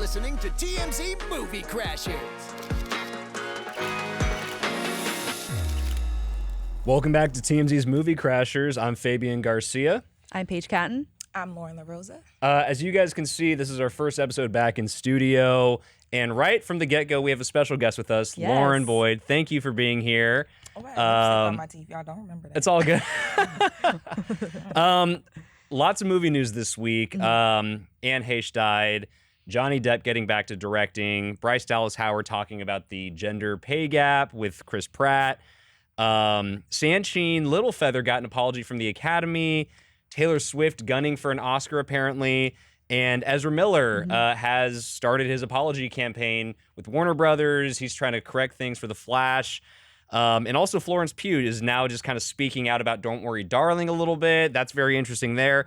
listening to TMZ Movie Crashers. Welcome back to TMZ's Movie Crashers. I'm Fabian Garcia. I'm Paige Catton. I'm Lauren LaRosa. As you guys can see, this is our first episode back in studio. And right from the get-go, we have a special guest with us, Yes. Lauren Boyd. Thank you for being here. Oh, I on my teeth. Y'all don't remember that. It's all good. Lots of movie news this week. Anne Heche died. Johnny Depp getting back to directing. Bryce Dallas Howard talking about the gender pay gap with Chris Pratt. Sancheen Littlefeather got an apology from the Academy. Taylor Swift gunning for an Oscar, apparently. And Ezra Miller has started his apology campaign with Warner Brothers. He's trying to correct things for The Flash. And also Florence Pugh is now just kind of speaking out about Don't Worry, Darling a little bit. That's very interesting there.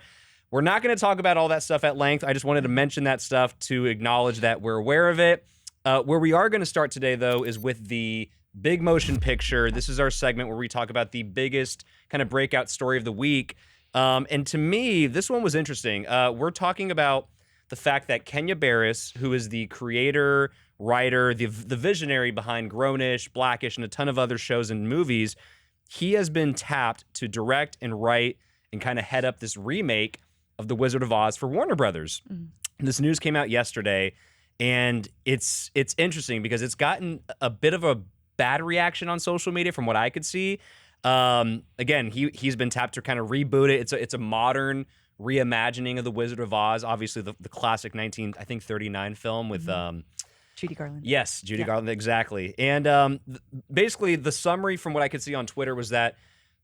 We're not going to talk about all that stuff at length. I just wanted to mention that stuff to acknowledge that we're aware of it. Where we are going to start today, though, is with the Big Motion Picture. This is our segment where we talk about the biggest kind of breakout story of the week. And to me, this one was interesting. We're talking about the fact that Kenya Barris, who is the creator, writer, the visionary behind Grownish, Blackish, and a ton of other shows and movies, he has been tapped to direct and write and kind of head up this remake of The Wizard of Oz for Warner Brothers. This news came out yesterday, and it's interesting because it's gotten a bit of a bad reaction on social media from what I could see. Again, he's been tapped to kind of reboot it. It's a modern reimagining of The Wizard of Oz, obviously the classic 1939 film with Judy Garland. Yes, Judy Garland, exactly. And basically the summary from what I could see on Twitter was that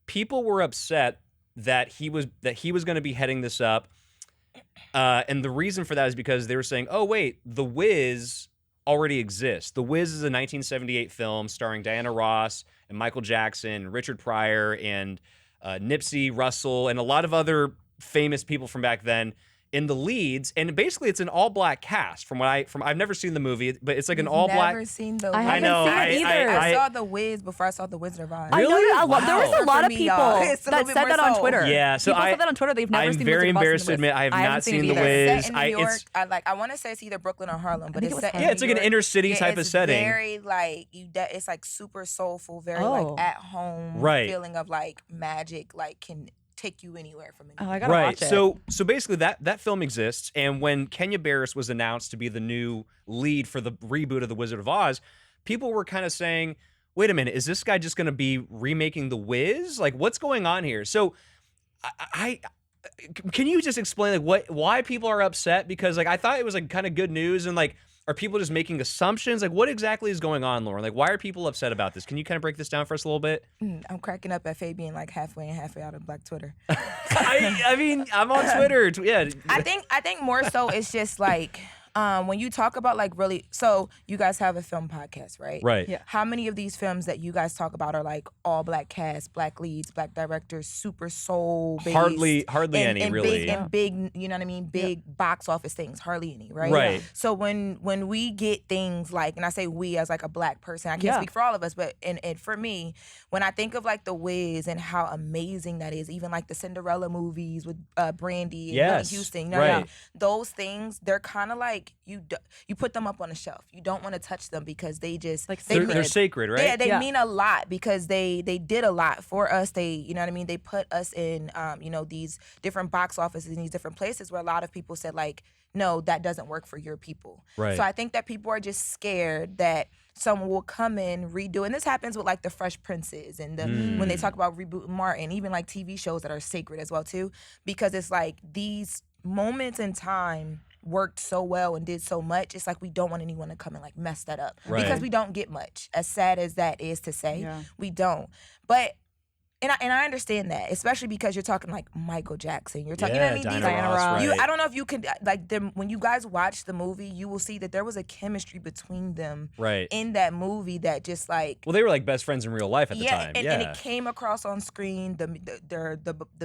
people were upset that he was going to be heading this up. And the reason for that is because they were saying, "Oh wait, The Wiz already exists." The Wiz is a 1978 film starring Diana Ross and Michael Jackson, Richard Pryor, and Nipsey Russell, and a lot of other famous people from back then in the leads. And basically, it's an all-black cast. I've never seen the movie, but it's like an all-black. Never seen The Wiz. I haven't know, seen it either. I saw The Wiz before I saw The Wizard of Oz. I know Really? that there was a lot of For me, people y'all. It's a that little bit said more that on so. Twitter. Yeah, so people said that on Twitter. They've never I'm seen very Wizard of Oz embarrassed to in the admit I have haven't not seen it The either. Wiz. It's set in New York. It's I want to say it's either Brooklyn or Harlem, but think it's it was set in Harlem. Yeah, it's like an New York. inner city type of setting. Very like it's like super soulful, very Oh. like at home Right. feeling of like magic, like can take you anywhere from anywhere. Oh, I gotta watch it. So basically that film exists, and when Kenya Barris was announced to be the new lead for the reboot of The Wizard of Oz, people were kind of saying, wait a minute, is this guy just going to be remaking The Wiz? Like, what's going on here? So I can you just explain like why people are upset? Because like I thought it was like kind of good news, and like are people just making assumptions? Like what exactly is going on, Lauren? Like why are people upset about this? Can you kind of break this down for us a little bit? I'm cracking up at Fabian like halfway and halfway out of Black Twitter. I mean, I'm on Twitter. Yeah. I think more so it's just like when you talk about like really, so you guys have a film podcast, right? Right. Yeah. How many of these films that you guys talk about are like all black cast, black leads, black directors, super soul based? Hardly and any, really. Big, you know what I mean? Big box office things, hardly any, right? Right. So when we get things like, and I say we as like a black person, I can't Yeah. speak for all of us, but and for me, when I think of like The Wiz and how amazing that is, even like the Cinderella movies with Brandy and Yes. Whitney Houston, you know, Right. those things, they're kind of like you put them up on a shelf. You don't want to touch them because they just Like They're sacred, right? Yeah, they Yeah. mean a lot because they did a lot for us. They, you know what I mean? They put us in, these different box offices in these different places where a lot of people said like, no, that doesn't work for your people. Right. So I think that people are just scared that someone will come in, redo, and this happens with like the Fresh Princes and when they talk about rebooting Martin, even like TV shows that are sacred as well too, because it's like these moments in time worked so well and did so much, it's like we don't want anyone to come and like mess that up. Right. Because we don't get much. As sad as that is to say, Yeah. we don't. But and I understand that, especially because you're talking like Michael Jackson. You're talking, you know what I mean? Diana These- Diana Ross, Ross. right. I don't know if you could like them when you guys watch the movie, you will see that there was a chemistry between them Right. in that movie that just like Well, they were like best friends in real life at the time. and it came across on screen. The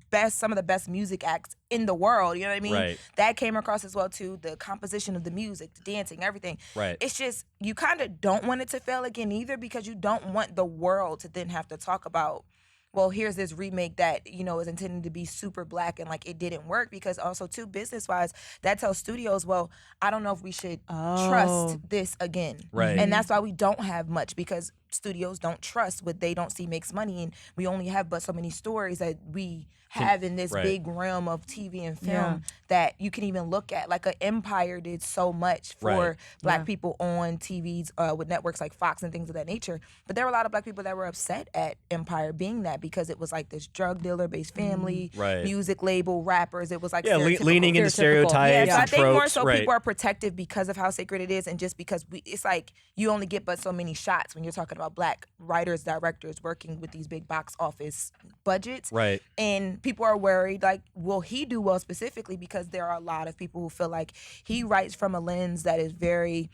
best, some of the best music acts in the world. You know what I mean? Right. That came across as well too. The composition of the music, the dancing, everything. Right. It's just you kind of don't want it to fail again either because you don't want the world to then have to talk about well, here's this remake that, you know, is intended to be super black and like it didn't work because also too business-wise, that tells studios, well, I don't know if we should trust this again. Right. And that's why we don't have much because studios don't trust what they don't see makes money, and we only have but so many stories that we have in this big realm of TV and film that you can even look at. Like Empire did so much for black people on TVs with networks like Fox and things of that nature. But there were a lot of black people that were upset at Empire being that because it was like this drug dealer based family, music label, rappers. It was like leaning into stereotypes. Yeah, so I and think tropes. more so people are protective because of how sacred it is, and just because it's like you only get but so many shots when you're talking about black writers, directors working with these big box office budgets. Right. And people are worried, like, will he do well specifically? Because there are a lot of people who feel like he writes from a lens that is very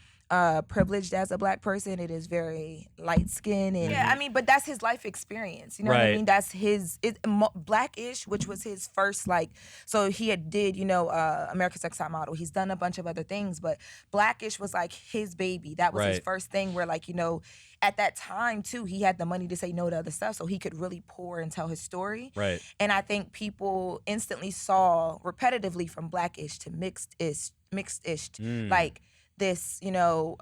privileged as a black person. It is very light skinned, and I mean, but that's his life experience. You know what I mean? That's his Blackish, which was his first So he did, you know, America's Next Top Model. He's done a bunch of other things, but Blackish was like his baby. That was his first thing where, like, you know, at that time too, he had the money to say no to other stuff, so he could really pour and tell his story. Right. And I think people instantly saw repetitively from Blackish to mixed-ish, like this, you know,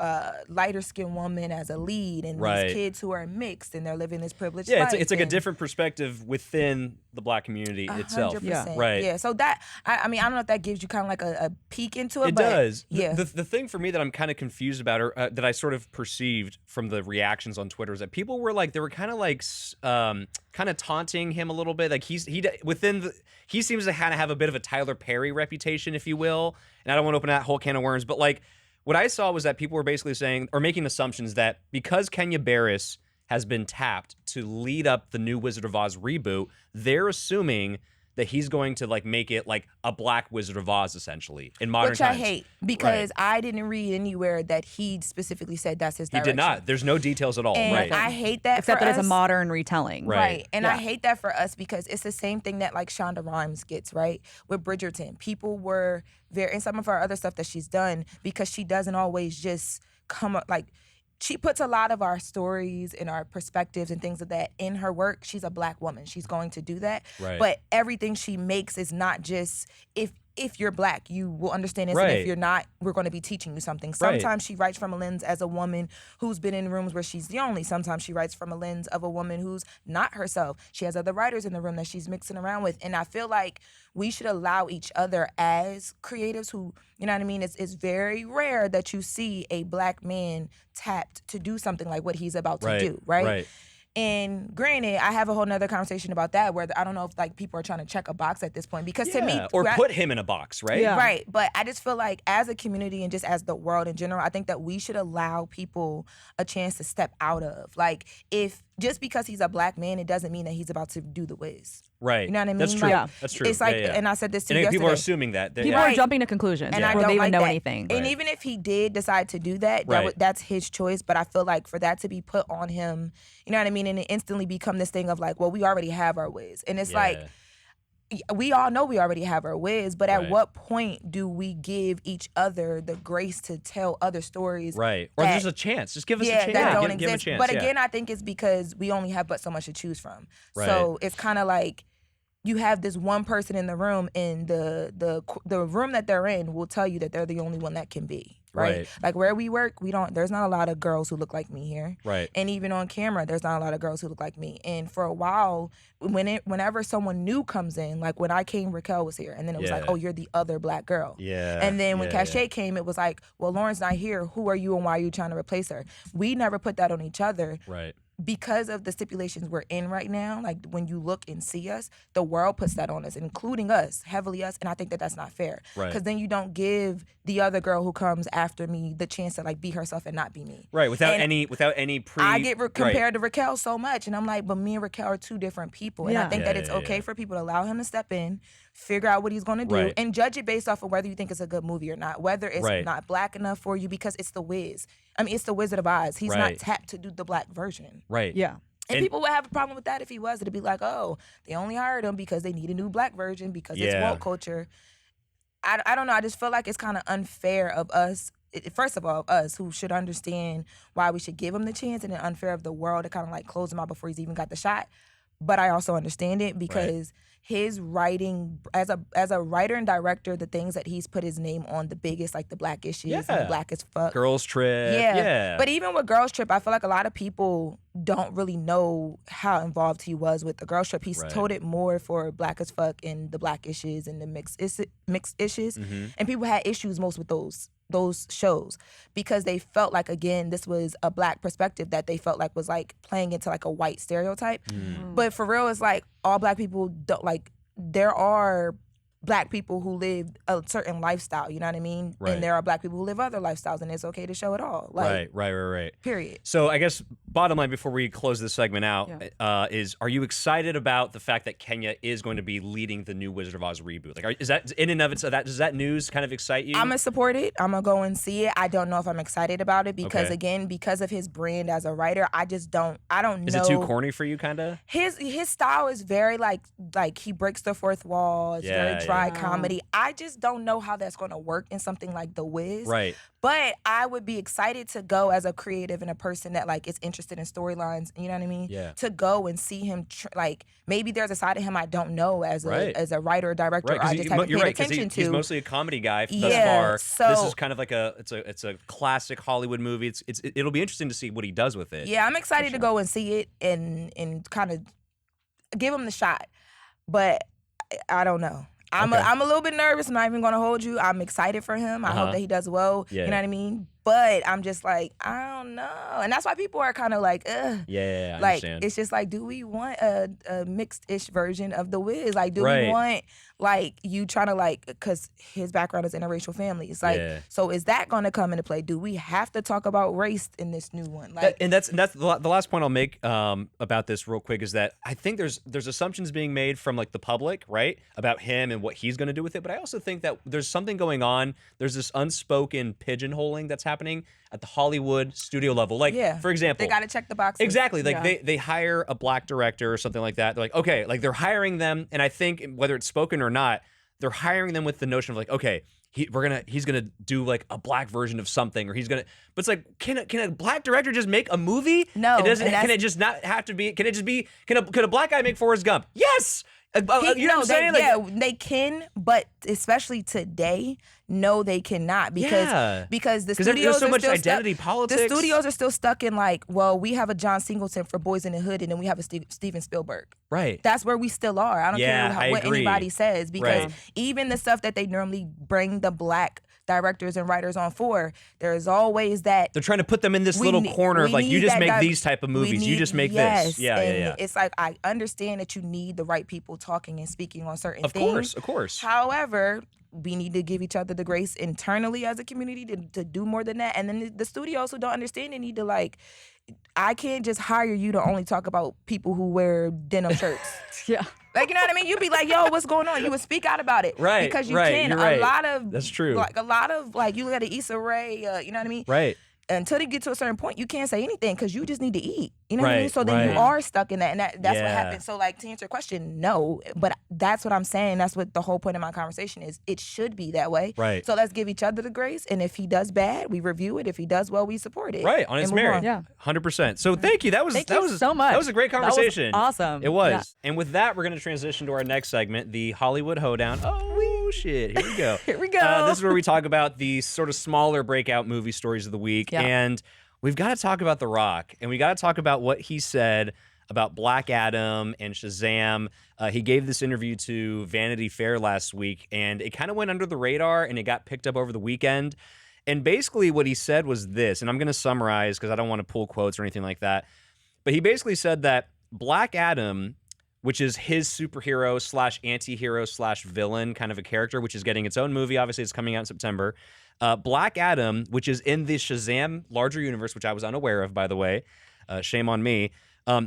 lighter skinned woman as a lead, and these kids who are mixed and they're living this privileged life. It's like a different perspective within the black community itself. 100%. Right. Yeah. So that I mean, I don't know if that gives you kind of like a peek into it. It but does. Yeah. The thing for me that I'm kind of confused about, or that I sort of perceived from the reactions on Twitter, is that people were like, they were kind of like, kind of taunting him a little bit. Like he seems to kind of have a bit of a Tyler Perry reputation, if you will. And I don't want to open that whole can of worms, but like, what I saw was that people were basically saying, or making assumptions, that because Kenya Barris has been tapped to lead up the new Wizard of Oz reboot, they're assuming that he's going to like make it like a black Wizard of Oz, essentially, in modern times. Which I hate, because I didn't read anywhere that he specifically said that's his direction. He did not. There's no details at all. And I hate that except for that us. it's a modern retelling. Right. And I hate that for us because it's the same thing that like Shonda Rhimes gets, right? With Bridgerton. People were and some of our other stuff that she's done, because she doesn't always just come up like, she puts a lot of our stories and our perspectives and things of that in her work. She's a black woman. She's going to do that. Right. But everything she makes is not just, if you're black, you will understand this. And if you're not, we're going to be teaching you something. Sometimes she writes from a lens as a woman who's been in rooms where she's the only. Sometimes she writes from a lens of a woman who's not herself. She has other writers in the room that she's mixing around with. And I feel like we should allow each other as creatives who, you know what I mean? It's very rare that you see a black man tapped to do something like what he's about to do, right? And granted, I have a whole nother conversation about that where I don't know if like people are trying to check a box at this point, because to me, or put him in a box, right? Yeah. Right. But I just feel like as a community and just as the world in general, I think that we should allow people a chance to step out of. Like, if just because he's a black man, it doesn't mean that he's about to do the whiz. Right. You know what I mean? That's true. Like, That's true. It's like, yeah. and I said this to and you yesterday. people are assuming that. People are jumping to conclusions and before I don't they even like know that. anything. And even if he did decide to do that, that's his choice. But I feel like for that to be put on him, you know what I mean? And it instantly become this thing of like, well, we already have our whiz. And it's like, we all know we already have our whiz, but at what point do we give each other the grace to tell other stories? Right. Or there's a chance. Just give us a chance. That don't give him a exist. chance. But again, I think it's because we only have but so much to choose from. Right. So it's kind of like you have this one person in the room, and the room that they're in will tell you that they're the only one that can be. Right? Like where we work, there's not a lot of girls who look like me here. Right. And even on camera, there's not a lot of girls who look like me. And for a while, whenever someone new comes in, like when I came, Raquel was here. And then it was like, oh, you're the other black girl. Yeah. And then when Cachet came, it was like, well, Lauren's not here. Who are you and why are you trying to replace her? We never put that on each other. Right. Because of the stipulations we're in right now, like when you look and see us, the world puts that on us, including us, heavily us, and I think that that's not fair. Right. Because then you don't give the other girl who comes after me the chance to like be herself and not be me. Right. Without any I get compared to Raquel so much, and I'm like, but me and Raquel are two different people, and I think that it's okay for people to allow him to step in, figure out what he's going to do, and judge it based off of whether you think it's a good movie or not, whether it's not black enough for you, because it's the Wiz. I mean, it's the Wizard of Oz. He's not tapped to do the black version. Right. Yeah. And people would have a problem with that if he was. It'd be like, oh, they only hired him because they need a new black version because it's woke culture. I don't know. I just feel like it's kind of unfair of us. First of all, us who should understand why we should give him the chance, and then unfair of the world to kind of like close him out before he's even got the shot. but I also understand it because his writing as a writer and director, the things that he's put his name on, the biggest, like the Black issues and the Black as fuck. Girls Trip. Yeah. But even with Girls Trip, I feel like a lot of people don't really know how involved he was with the Girls Trip. He's told it more for Black as fuck and the Black issues and the mixed issues. And people had issues most with those shows because they felt like, again, this was a Black perspective that they felt like was like playing into like a white stereotype. But for real, it's like all Black people don't, like, there are Black people who live a certain lifestyle, you know what I mean? Right. And there are Black people who live other lifestyles, and it's okay to show it all. Like, Right. Period. So I guess bottom line before we close this segment out is, are you excited about the fact that Kenya is going to be leading the new Wizard of Oz reboot? Like, is that in and of itself, does that news kind of excite you? I'm gonna support it. I'm gonna go and see it. I don't know if I'm excited about it because again, because of his brand as a writer, I don't know. Is it too corny for you, kind of? His style is very like he breaks the fourth wall. It's very dry comedy. I just don't know how that's gonna work in something like The Wiz. Right. But I would be excited to go as a creative and a person that like is interested in storylines. You know what I mean? Yeah. To go and see him, like maybe there's a side of him I don't know as a writer or director. Or I just haven't paid attention to. He's mostly a comedy guy thus far. So this is kind of like it's a classic Hollywood movie. It'll be interesting to see what he does with it. Yeah, I'm excited to go and see it and kind of give him the shot. But I don't know. I'm a little bit nervous. I'm not even going to hold you. I'm excited for him. I hope that he does well. Yeah. You know what I mean? But I'm just like, I don't know. And that's why people are kind of like, ugh. Yeah, I like, understand. it's just like, do we want a mixed-ish version of The Wiz? Like, do we want, like, you trying to, like, because his background is interracial families. Like, so is that going to come into play? Do we have to talk about race in this new one? Like, that's the last point I'll make about this real quick is that I think there's assumptions being made from, like, the public, right, about him and what he's going to do with it. But I also think that there's something going on. There's this unspoken pigeonholing that's happening at the Hollywood studio level. Like, for example, they got to check the boxes. Exactly. Like they hire a Black director or something like that. They're like, okay, like they're hiring them. And I think whether it's spoken or not, they're hiring them with the notion of like, okay, he's gonna do like a Black version of something, or but it's like, can a Black director just make a movie? No. It doesn't. Can it just not have to be? Can it just be? Could a Black guy make Forrest Gump? Yes. You know what I'm saying? They can, but especially today, no, they cannot because the studios there's so are much still identity politics. The studios are still stuck in like, well, we have a John Singleton for Boys in the Hood, and then we have a Steven Spielberg. Right. That's where we still are. I don't care what anybody says because even the stuff that they normally bring the Black directors and writers on for, there's always that they're trying to put them in this little corner of like, you just make these type of movies, you just make this. Yeah. It's like, I understand that you need the right people talking and speaking on certain things. Of course. However, we need to give each other the grace internally as a community to do more than that. And then the studios who don't understand it need to like, I can't just hire you to only talk about people who wear denim shirts. Like, you know what I mean? You'd be like, yo, what's going on? You would speak out about it. Right. Because you can. A lot of, that's true. Like, a lot of, like, you look at Issa Rae, you know what I mean? Right. Until they get to a certain point, you can't say anything because you just need to eat. You know what I mean? So then you are stuck in that, and that's what happens. So, like, to answer your question, no. But that's what I'm saying. That's what the whole point of my conversation is. It should be that way. Right. So let's give each other the grace. And if he does bad, we review it. If he does well, we support it. Right. On his merit. 100%. So thank you. That was so much. That was a great conversation. That was awesome. It was. And with that, we're going to transition to our next segment, the Hollywood Hoedown. Oh, shit. Here we go. Here we go. This is where we talk about the sort of smaller breakout movie stories of the week. And we've got to talk about The Rock, and we got to talk about what he said about Black Adam and Shazam. He gave this interview to Vanity Fair last week, and it kind of went under the radar, and it got picked up over the weekend. And basically what he said was this, and I'm going to summarize because I don't want to pull quotes or anything like that, but he basically said that Black Adam, which is his superhero slash anti-hero slash villain kind of a character, which is getting its own movie. Obviously, it's coming out in September. Black Adam, which is in the Shazam larger universe, which I was unaware of, by the way. Shame on me.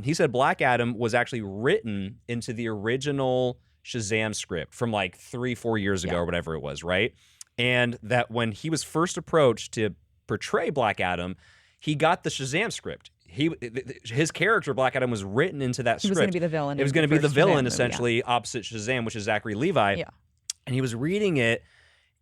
He said Black Adam was actually written into the original Shazam script from like 3-4 years ago or whatever it was, right? And that when he was first approached to portray Black Adam, he got the Shazam script. His character, Black Adam, was written into that script. He was going to be the villain. It was going to be the villain, essentially, opposite Shazam, which is Zachary Levi. Yeah. And he was reading it,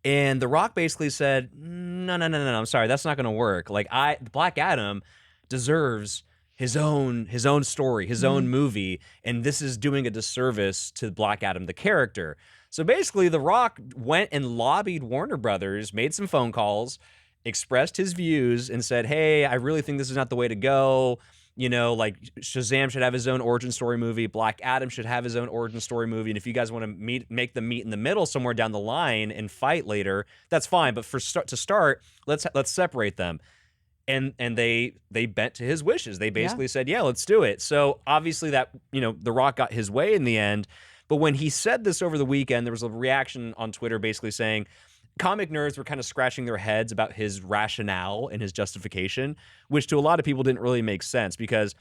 and The Rock basically said, no, I'm sorry, that's not going to work. Like, Black Adam deserves his own story, his own movie, and this is doing a disservice to Black Adam, the character. So basically, The Rock went and lobbied Warner Brothers, made some phone calls, expressed his views, and said, hey, I really think this is not the way to go. You know, like Shazam should have his own origin story movie. Black Adam should have his own origin story movie. And if you guys want to make them meet in the middle somewhere down the line and fight later, that's fine. But to start, let's separate them. And they bent to his wishes. They basically said, yeah, let's do it. So obviously that, The Rock got his way in the end. But when he said this over the weekend, there was a reaction on Twitter basically saying comic nerds were kind of scratching their heads about his rationale and his justification, which to a lot of people didn't really make sense because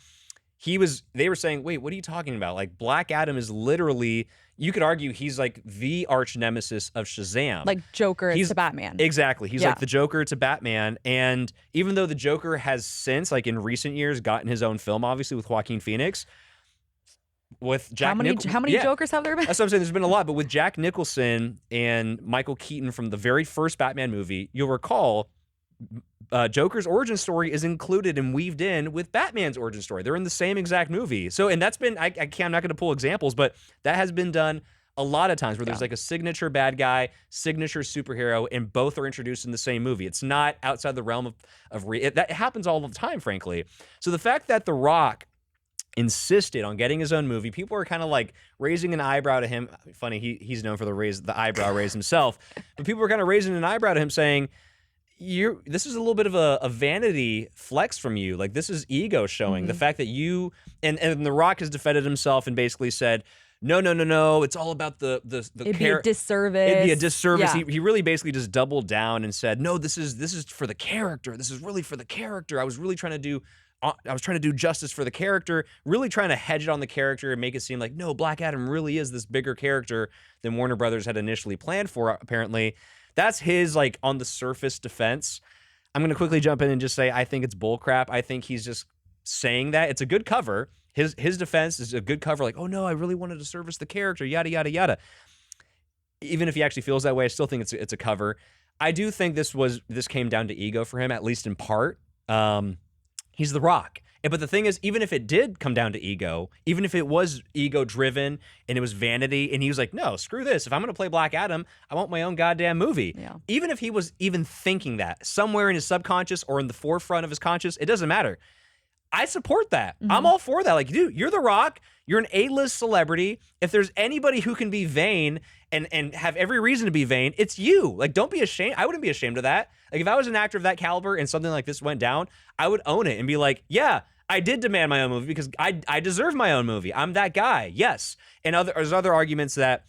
they were saying, wait, what are you talking about? Like Black Adam is literally, you could argue he's like the arch nemesis of Shazam. Like Joker to Batman. Exactly. He's like the Joker to Batman. And even though the Joker has since, like in recent years, gotten his own film, obviously with Joaquin Phoenix, with Jack Nicholson. How many Jokers have there been? That's what I'm saying. There's been a lot. But with Jack Nicholson and Michael Keaton from the very first Batman movie, you'll recall Joker's origin story is included and weaved in with Batman's origin story. They're in the same exact movie. So, and that's been, I'm not going to pull examples, but that has been done a lot of times where there's like a signature bad guy, signature superhero, and both are introduced in the same movie. It's not outside the realm of that happens all the time, frankly. So the fact that The Rock insisted on getting his own movie, people are kind of like raising an eyebrow to him. Funny, he's known for the eyebrow raise himself, but people were kind of raising an eyebrow to him saying, this is a little bit of a vanity flex from you. Like this is ego showing. The fact that you and The Rock has defended himself and basically said, no, it's all about the It'd be a disservice. It'd be a disservice. Yeah. He really basically just doubled down and said, no, this is for the character. This is really for the character. I was trying to do justice for the character, really trying to hedge it on the character and make it seem like, no, Black Adam really is this bigger character than Warner Brothers had initially planned for, apparently. That's his, like, on the surface defense. I'm going to quickly jump in and just say I think it's bullcrap. I think he's just saying that. It's a good cover. His defense is a good cover, like, oh, no, I really wanted to service the character, yada, yada, yada. Even if he actually feels that way, I still think it's a cover. I do think this came down to ego for him, at least in part. He's The Rock. But the thing is, even if it did come down to ego, even if it was ego-driven and it was vanity, and he was like, no, screw this. If I'm going to play Black Adam, I want my own goddamn movie. Yeah. Even if he was even thinking that, somewhere in his subconscious or in the forefront of his conscious, it doesn't matter. I support that. I'm all for that. Like, dude, you're The Rock. You're an A-list celebrity. If there's anybody who can be vain and have every reason to be vain, it's you. Like, don't be ashamed. I wouldn't be ashamed of that. Like, if I was an actor of that caliber and something like this went down, I would own it and be like, yeah, I did demand my own movie because I deserve my own movie. I'm that guy. Yes. And there's other arguments that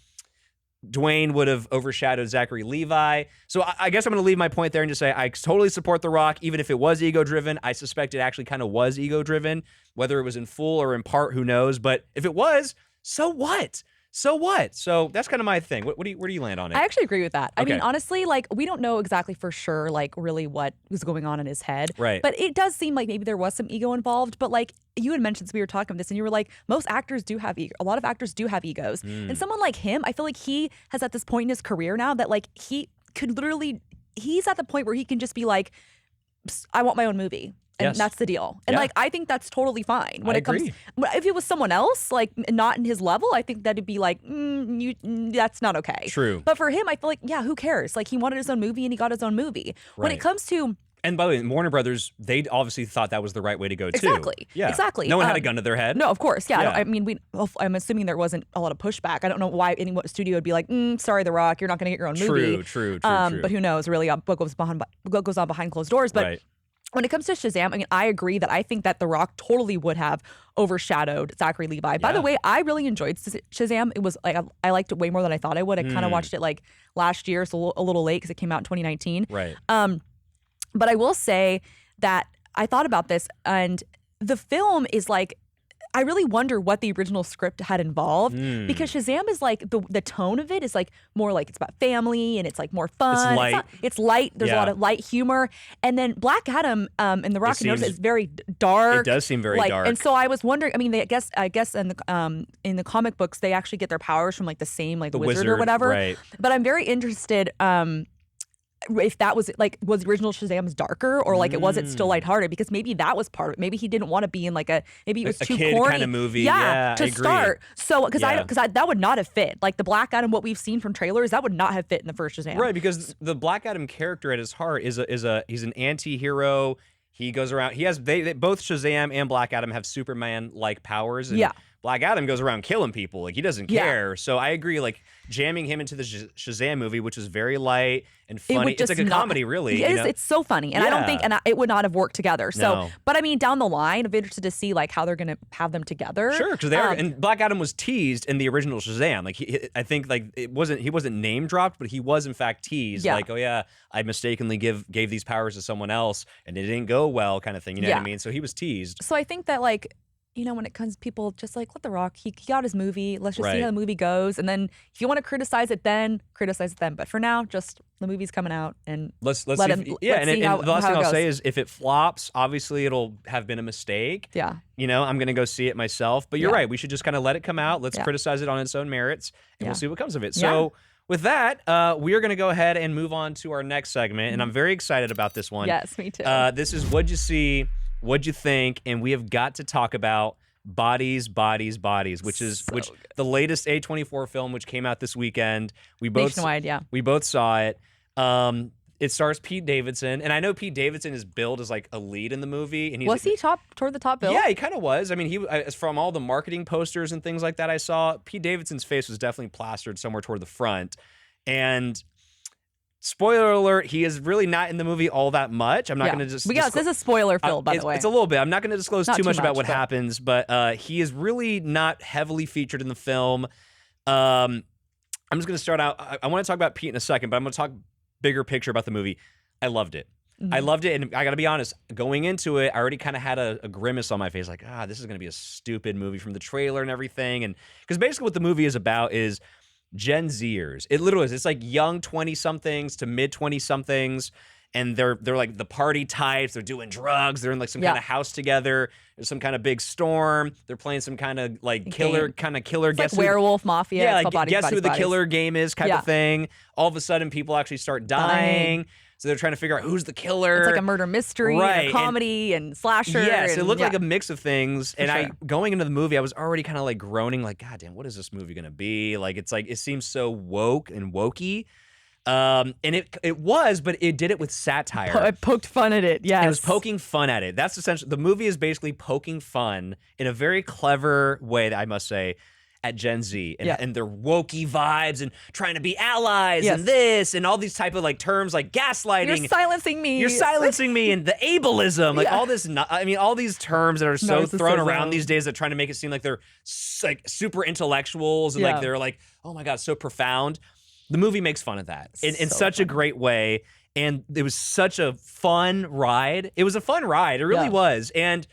Dwayne would have overshadowed Zachary Levi. So I guess I'm going to leave my point there and just say I totally support The Rock, even if it was ego-driven. I suspect it actually kind of was ego-driven. Whether it was in full or in part, who knows? But if it was, so what? So what? So that's kind of my thing. Where do you land on it? I actually agree with that. Okay. I mean, honestly, like, we don't know exactly for sure, like, really what was going on in his head. Right. But it does seem like maybe there was some ego involved. But, like, you had mentioned, so we were talking about this, and you were like, most actors do have ego. A lot of actors do have egos. And someone like him, I feel like he has at this point in his career now that, like, he could literally, he's at the point where he can just be like, I want my own movie. And that's the deal. And like, I think that's totally fine. When it comes, if it was someone else, like not in his level, I think that'd be like, that's not okay. True. But for him, I feel like, yeah, who cares? Like, he wanted his own movie and he got his own movie. When it comes to, and by the way, Warner Brothers, they obviously thought that was the right way to go too. Exactly. Yeah. Exactly. No one had a gun to their head. No, of course. Yeah. I mean, I'm assuming there wasn't a lot of pushback. I don't know why any studio would be like, sorry, The Rock, you're not going to get your own movie. True. But who knows? Really, what goes on behind closed doors? But. When it comes to Shazam, I mean, I agree that I think that The Rock totally would have overshadowed Zachary Levi. Yeah. By the way, I really enjoyed Shazam. It was like, I liked it way more than I thought I would. I kind of watched it like last year, so a little late because it came out in 2019. Right. But I will say that I thought about this, and the film is like, I really wonder what the original script had involved because Shazam is like the tone of it is like more like it's about family and it's like more fun. It's light. It's light. There's a lot of light humor. And then Black Adam and The Rock is very dark. It does seem very dark. And so I was wondering. I mean, I guess in the comic books they actually get their powers from like the same like the wizard or whatever. Right. But I'm very interested. if that was like, was the original Shazam's darker, or like was it still lighthearted? Because maybe that was part of it. Maybe he didn't want to be in like maybe it was a too kid corny kind of movie. Yeah, to I agree. start. So because Yeah. that would not have fit. Like the Black Adam, what we've seen from trailers, that would not have fit in the first Shazam. Right, because the Black Adam character at his heart he's an anti-hero. He goes around. He has they both Shazam and Black Adam have Superman-like powers. And Yeah. Black Adam goes around killing people. Like he doesn't Yeah. care. So I agree. Like jamming him into the Shazam movie, which is very light and funny. It's like a comedy, really. It is. It's so funny, and I don't think, it would not have worked together. So, No. but I mean, down the line, I'm interested to see like how they're gonna have them together. Sure, because they are. And Black Adam was teased in the original Shazam. Like I think like he wasn't name dropped, but he was in fact teased. Yeah. Like, oh yeah, I mistakenly gave these powers to someone else, and it didn't go well, kind of thing. You know what I mean? So he was teased. So I think that like, when it comes to people, just like let The Rock, he got his movie. Let's just see Right. how the movie goes, and then if you want to criticize it, then criticize it then. But for now, just the movie's coming out, and Let's let see. him. And see how, the last how thing it I'll goes. say is, if it flops, obviously it'll have been a mistake. Yeah. I'm gonna go see it myself. But you're Yeah. right. We should just kind of let it come out. Let's Yeah. criticize it on its own merits, and Yeah. we'll see what comes of it. Yeah. So. With that, we are going to go ahead and move on to our next segment, and I'm very excited about this one. Yes, me too. This is What'd You See, What'd You Think, and we have got to talk about Bodies, which is the latest A24 film, which came out this weekend. We both Nationwide, yeah. We both saw it. It stars Pete Davidson, and I know Pete Davidson is billed as like a lead in the movie. And Was he toward the top bill? Yeah, he kind of was. I mean, from all the marketing posters and things like that I saw, Pete Davidson's face was definitely plastered somewhere toward the front. And spoiler alert, he is really not in the movie all that much. I'm not going to just. This is a spoiler film, by the way. It's a little bit. I'm not going to disclose Not too too much about much, what but- happens, but he is really not heavily featured in the film. I'm just going to start out. I want to talk about Pete in a second, but I'm going to talk bigger picture about the movie. I loved it. I loved it, and I got to be honest, going into it, I already kind of had a grimace on my face, like, this is going to be a stupid movie from the trailer and everything. And because basically what the movie is about is Gen Zers. It literally is. It's like young 20-somethings to mid 20-somethings, and they're like the party types. They're doing drugs. They're in like some kind of house together. There's some kind of big storm. They're playing some kind of like killer It's guess like werewolf mafia. Yeah, It's like called Bodies, guess Bodies, who the Bodies. killer game is type Yeah. of thing. All of a sudden, people actually start dying. So they're trying to figure out who's the killer. It's like a murder mystery, Right, and a comedy, and slasher. Yes, and, it looked like a mix of things. And sure. I going into the movie, I was already kind of like groaning, like, God damn, what is this movie gonna be? Like it seems so woke and wokey. And it was, but it did it with satire. It poked fun at it. Yes, It was poking fun at it. That's essentially the movie is basically poking fun in a very clever way, I must say, at Gen Z and their wokey vibes and trying to be allies and this and all these type of like terms like gaslighting. You're silencing me. You're silencing me, and the ableism, like all this. All these terms that are so thrown around these days that trying to make it seem like they're like super intellectuals and like they're like, oh my god, so profound. The movie makes fun of that in such a great way, and it was such a fun ride. It was a fun ride. It really was, and.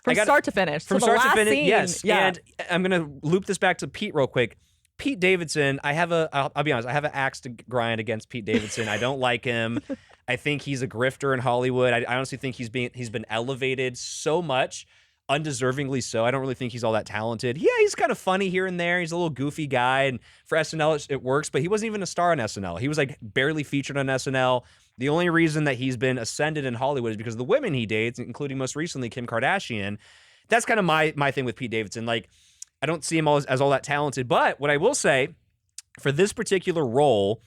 From start to finish. From so start the to last finish, scene, yes. Yeah. And I'm gonna loop this back to Pete real quick. Pete Davidson, I'll be honest, I have an axe to grind against Pete Davidson. I don't like him. I think he's a grifter in Hollywood. I honestly think he's been elevated so much, undeservingly so. I don't really think he's all that talented. Yeah, he's kind of funny here and there. He's a little goofy guy, and for SNL it works. But he wasn't even a star on SNL. He was like barely featured on SNL. The only reason that he's been ascended in Hollywood is because of the women he dates, including most recently Kim Kardashian. That's kind of my thing with Pete Davidson. Like, I don't see him as all that talented. But what I will say, for this particular role,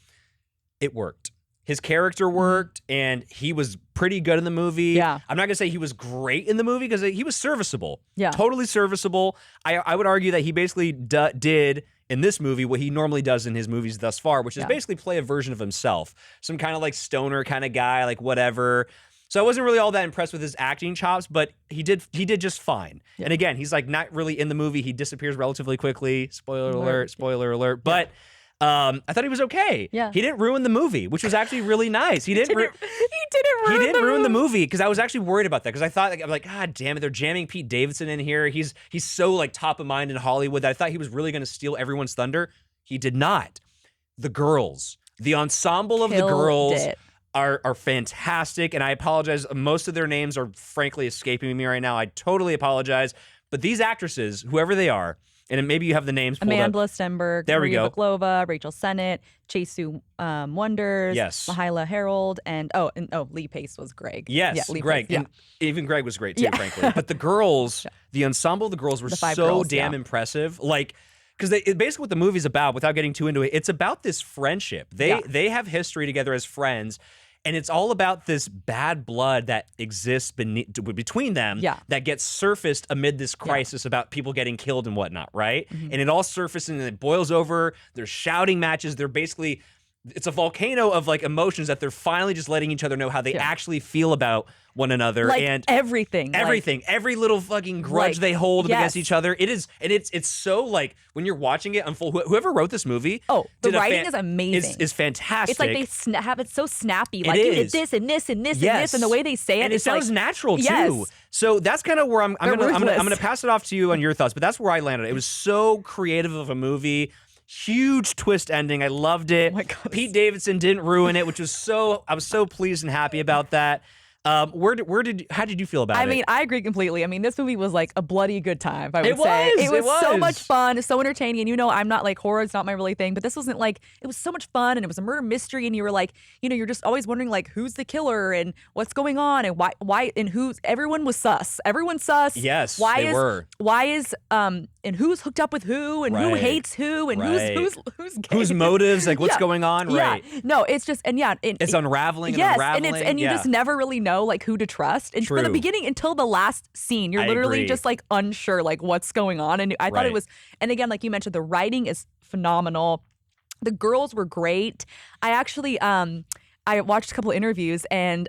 it worked. His character worked, and he was pretty good in the movie. Yeah. I'm not going to say he was great in the movie because he was serviceable. Yeah. Totally serviceable. I would argue that he basically did in this movie what he normally does in his movies thus far, which is basically play a version of himself. Some kind of like stoner kind of guy, like whatever. So I wasn't really all that impressed with his acting chops, but he did just fine. Yeah. And again, he's like not really in the movie. He disappears relatively quickly. Spoiler alert. But I thought he was okay. Yeah. He didn't ruin the movie, which was actually really nice. He didn't ruin the movie because I was actually worried about that because I thought I'm like, God damn it, they're jamming Pete Davidson in here. He's so like top of mind in Hollywood that I thought he was really going to steal everyone's thunder. He did not. The girls, the ensemble of the girls are fantastic, and I apologize. Most of their names are frankly escaping me right now. I totally apologize. But these actresses, whoever they are, And then maybe you have the names pulled Amanda up. Stenberg, There we Maria go. Baklova, Rachel Sennett, Chesu Wonders, Yes. Mahila Harold, and Lee Pace was Greg. Yes, yeah, Lee Greg. Pace, yeah. And even Greg was great too, Yeah. frankly. But the girls, the ensemble of the girls were The 5 so girls, damn yeah. impressive. Like, because basically what the movie's about, without getting too into it, it's about this friendship. They have history together as friends. And it's all about this bad blood that exists between them that gets surfaced amid this crisis about people getting killed and whatnot, right? Mm-hmm. And it all surfaces and it boils over. There's shouting matches. They're basically, it's a volcano of like emotions that they're finally just letting each other know how they actually feel about one another. Like and everything. Every little fucking grudge they hold against each other. It is, and it's so like when you're watching it unfold. Whoever wrote this movie, the writing is amazing. Is fantastic. It's like they have it so snappy. Like is. you did this and this and this and this, and the way they say it, and it sounds natural too. So that's kind of where I'm gonna pass it off to you on your thoughts. But that's where I landed. It was so creative of a movie. Huge twist ending. I loved it. Oh my God. Pete Davidson didn't ruin it, which was I was so pleased and happy about that. How did you feel about it? I mean, I agree completely. I mean, this movie was like a bloody good time, I would It say. was, It was it so was. much fun, so entertaining. And I'm not like, horror is not my really thing, but this wasn't like, it was so much fun and it was a murder mystery. And you were like, you're just always wondering like, who's the killer and what's going on and why, and everyone was sus. Everyone's sus. Yes, Why were. And who's hooked up with who and who hates who and who's gay. Whose motives, like what's going on, right? Yeah. No, it's just, It's unraveling and yes, unraveling. and you just never really know like who to trust. And from the True. beginning until the last scene, you're I literally agree. just like unsure like what's going on. And I thought it was, and again, like you mentioned, the writing is phenomenal. The girls were great. I actually I watched a couple interviews and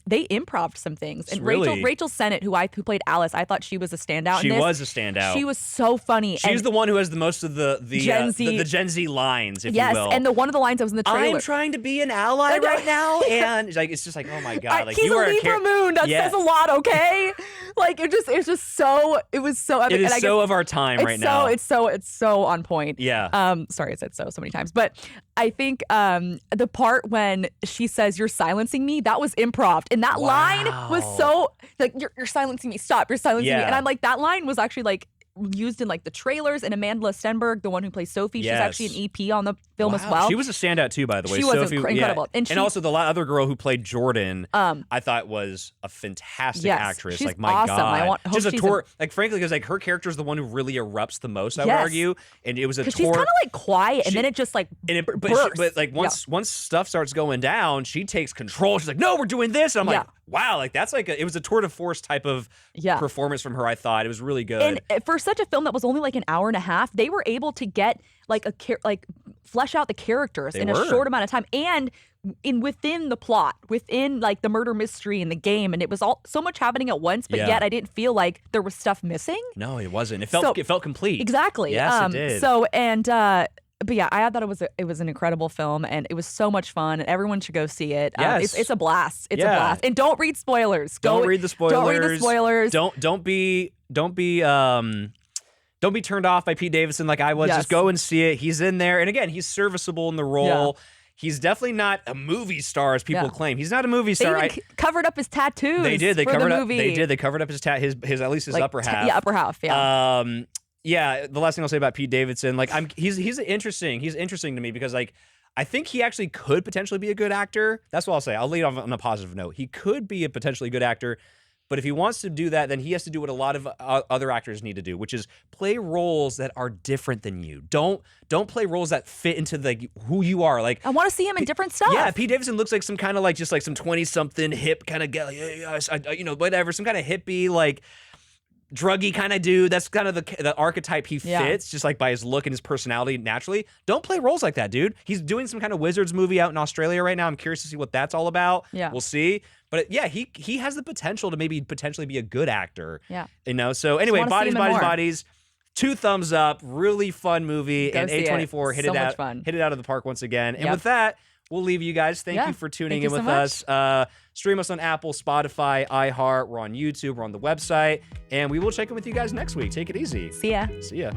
they improv'd some things. And Really? Rachel Sennett, who played Alice, I thought she was a standout. She in this. was a standout. She was so funny. She's and the one who has the most of the Gen Z. the Gen Z lines, if yes, you will. and one of the lines that was in the trailer. I'm trying to be an ally right now, and it's just like, oh my god, like he's you a are Libra moon. That says a lot, okay? Like it was so epic. It is and so of our time right now. It's so on point. Yeah. Sorry, I said so many times, but I think the part when she says "You're silencing me," that was improv, and that line was so like you're silencing me. Stop! You're silencing me, and I'm like that line was actually like used in like the trailers. And Amanda Stenberg, the one who plays Sophie, she's actually an EP on the film as well. She was a standout too, by the way. She was Sophie, incredible. Yeah. And also the other girl who played Jordan, I thought was a fantastic actress. She's like my awesome. god, hope just a tour. Like frankly, because like her character is the one who really erupts the most. I would argue, and it was a tour. She's kind of like quiet, and then it just like bursts. But like once stuff starts going down, she takes control. She's like, no, we're doing this. And I'm like, wow, like that's like it was a tour de force type of performance from her. I thought it was really good. And for such a film that was only like an hour and a half, they were able to get like flesh out the characters in a short amount of time, and within the plot, within like the murder mystery and the game, and it was all so much happening at once, but yet I didn't feel like there was stuff missing. No, it wasn't. It felt complete. Exactly. Yes, it did. So but yeah, I thought it was an incredible film, and it was so much fun, and everyone should go see it. Yes. It's a blast. It's a blast. And don't read spoilers. Don't read the spoilers. Don't read the spoilers. Don't be turned off by Pete Davidson like I was. Yes. Just go and see it. He's in there, and again, he's serviceable in the role. Yeah. He's definitely not a movie star as people claim. He's not a movie star. They even covered up his tattoos. They did. They for covered the up. movie. They did. They covered up his his at least his like, upper half. Yeah, upper half. Yeah. Yeah. The last thing I'll say about Pete Davidson, like he's interesting. He's interesting to me because like I think he actually could potentially be a good actor. That's what I'll say. I'll lead off on a positive note. He could be a potentially good actor. But if he wants to do that, then he has to do what a lot of other actors need to do, which is play roles that are different than you. Don't play roles that fit into like who you are. Like I want to see him in different stuff. Yeah, Pete Davidson looks like some kind of like just like some 20-something hip kind of guy, whatever, some kind of hippie like druggy kind of dude. That's kind of the archetype he fits, just like by his look and his personality naturally. Don't play roles like that, dude. He's doing some kind of Wizards movie out in Australia right now. I'm curious to see what that's all about. Yeah. We'll see. But yeah, he has the potential to potentially be a good actor. Yeah. So anyway, Bodies. Bodies. 2 thumbs up. Really fun movie. Go and see A24 it. So much fun. Hit it out of the park once again. And with that, we'll leave you guys. Thank you for tuning in with us. Stream us on Apple, Spotify, iHeart. We're on YouTube. We're on the website. And we will check in with you guys next week. Take it easy. See ya. See ya.